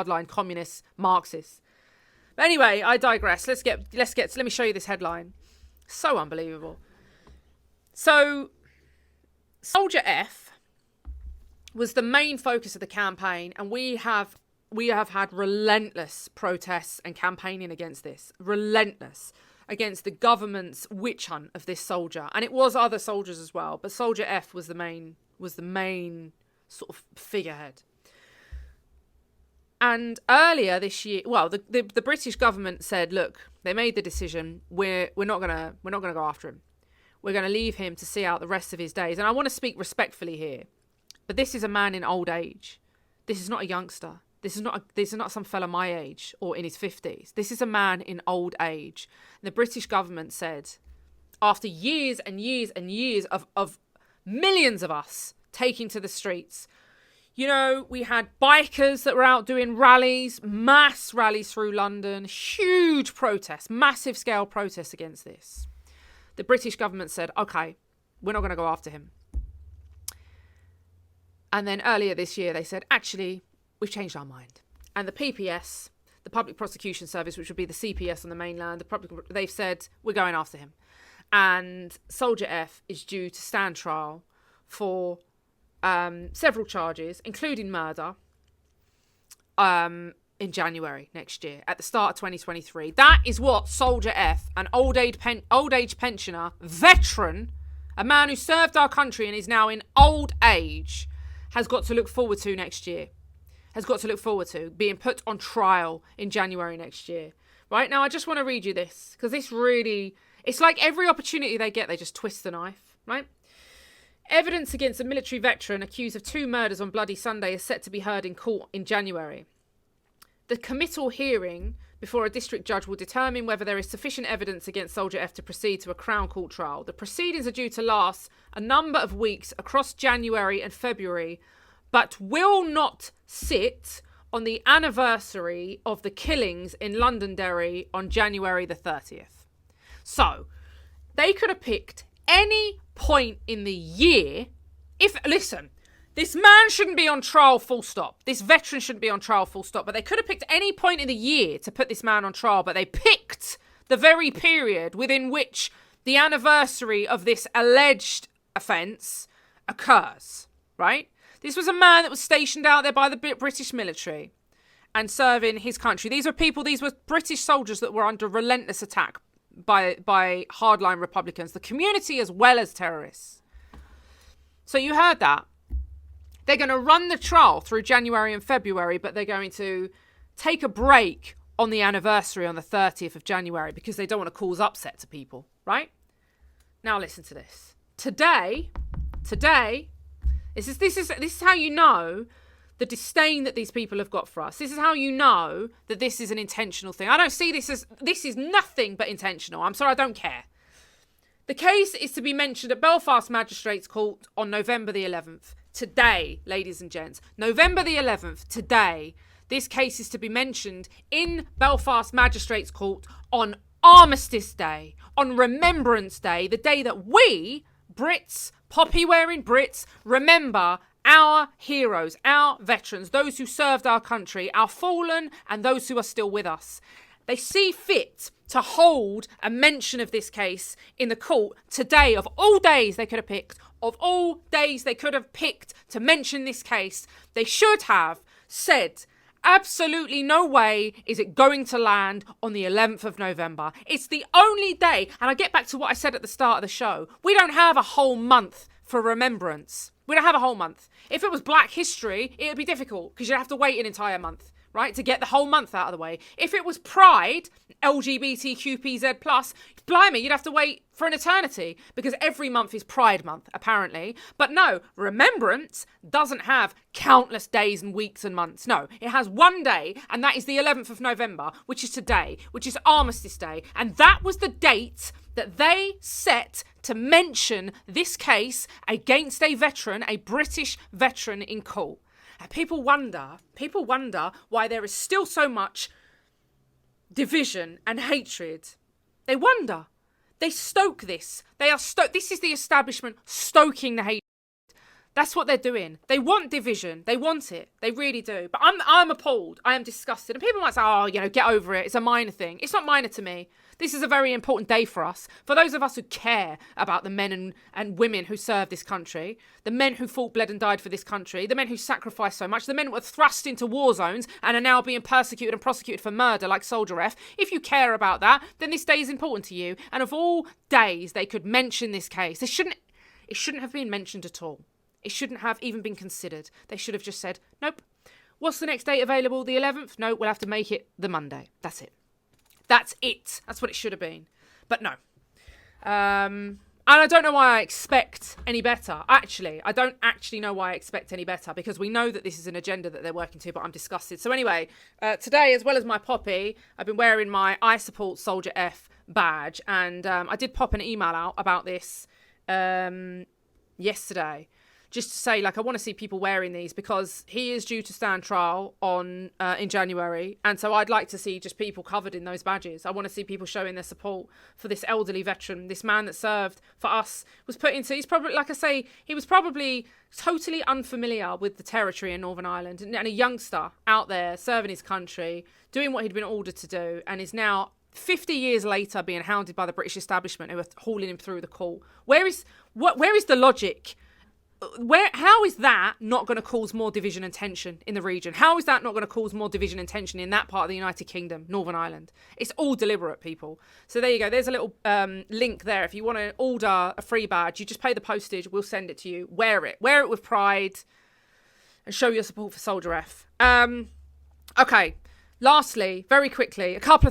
hardline communists, Marxists. But anyway, I digress. Let me show you this headline. So unbelievable. So, Soldier F was the main focus of the campaign, and we have had relentless protests and campaigning against this. Relentless. Against the government's witch hunt of this soldier. And it was other soldiers as well, but Soldier F was the main sort of figurehead. And earlier this year, well, the British government said, look, they made the decision, we're not gonna go after him. We're gonna leave him to see out the rest of his days. And I want to speak respectfully here, but this is a man in old age. This is not a youngster. This is not some fella my age or in his 50s. This is a man in old age. And the British government said, after years and years and years of millions of us taking to the streets, you know, we had bikers that were out doing rallies, mass rallies through London, huge protests, massive scale protests against this. The British government said, okay, we're not going to go after him. And then earlier this year, they said, actually, we've changed our mind. And the PPS, the Public Prosecution Service, which would be the CPS on the mainland, they've said, we're going after him. And Soldier F is due to stand trial for several charges, including murder, in January next year, at the start of 2023. That is what Soldier F, an old age pensioner, veteran, a man who served our country and is now in old age, has got to look forward to next year. Has got to look forward to being put on trial in January next year. Right now, I just want to read you this, because this really, it's like every opportunity they get, they just twist the knife, right? Evidence against a military veteran accused of 2 murders on Bloody Sunday is set to be heard in court in January. The committal hearing before a district judge will determine whether there is sufficient evidence against Soldier F to proceed to a Crown Court trial. The proceedings are due to last a number of weeks across January and February, but will not sit on the anniversary of the killings in Londonderry on January the 30th. So, they could have picked any point in the year. Listen, this man shouldn't be on trial full stop. This veteran shouldn't be on trial full stop. But they could have picked any point in the year to put this man on trial. But they picked the very period within which the anniversary of this alleged offence occurs, right? This was a man that was stationed out there by the British military and serving his country. These were British soldiers that were under relentless attack by hardline Republicans, the community as well as terrorists. So you heard that. They're going to run the trial through January and February, but they're going to take a break on the anniversary on the 30th of January because they don't want to cause upset to people, right? Now listen to this. Today, this is how you know the disdain that these people have got for us. This is how you know that this is an intentional thing. I don't see this is nothing but intentional. I'm sorry, I don't care. The case is to be mentioned at Belfast Magistrates Court on November the 11th. Today, ladies and gents. November the 11th, today. This case is to be mentioned in Belfast Magistrates Court on Armistice Day, on Remembrance Day, the day that we, Brits, poppy-wearing Brits, remember our heroes, our veterans, those who served our country, our fallen and those who are still with us. They see fit to hold a mention of this case in the court today. Of all days they could have picked, to mention this case, they should have said, absolutely no way is it going to land on the 11th of November. It's the only day, and I get back to what I said at the start of the show, we don't have a whole month for remembrance. We don't have a whole month. If it was Black History, it would be difficult because you'd have to wait an entire month, right, to get the whole month out of the way. If it was Pride, LGBTQPZ+, blimey, you'd have to wait for an eternity because every month is Pride Month, apparently. But no, Remembrance doesn't have countless days and weeks and months. No, it has one day, and that is the 11th of November, which is today, which is Armistice Day. And that was the date that they set to mention this case against a veteran, a British veteran in court. And people wonder why there is still so much division and hatred. They wonder. They stoke this. This is the establishment stoking the hatred. That's what they're doing. They want division. They want it. They really do. But I'm appalled. I am disgusted. And people might say, oh, get over it. It's a minor thing. It's not minor to me. This is a very important day for us. For those of us who care about the men and women who serve this country, the men who fought, bled and died for this country, the men who sacrificed so much, the men who were thrust into war zones and are now being persecuted and prosecuted for murder like Soldier F. If you care about that, then this day is important to you. And of all days they could mention this case, it shouldn't have been mentioned at all. It shouldn't have even been considered. They should have just said, nope. What's the next date available? The 11th? No, we'll have to make it the Monday. That's it. That's it. That's what it should have been. But no. And I don't know why I expect any better. Actually, I don't actually know why I expect any better, because we know that this is an agenda that they're working to, but I'm disgusted. So anyway, today, as well as my poppy, I've been wearing my I Support Soldier F badge. And I did pop an email out about this yesterday, just to say, I want to see people wearing these, because he is due to stand trial in January. And so I'd like to see just people covered in those badges. I want to see people showing their support for this elderly veteran, this man that served for us, was put into, he's probably, like I say, he was probably totally unfamiliar with the territory in Northern Ireland, and a youngster out there serving his country, doing what he'd been ordered to do, and is now 50 years later being hounded by the British establishment who are hauling him through the court. Where is the logic? How is that not going to cause more division and tension in the region? How is that not going to cause more division and tension in that part of the United Kingdom, Northern Ireland? It's all deliberate, people. So there you go. There's a little link there. If you want to order a free badge, you just pay the postage. We'll send it to you. Wear it. Wear it with pride and show your support for Soldier F. Okay. Lastly, very quickly, a couple of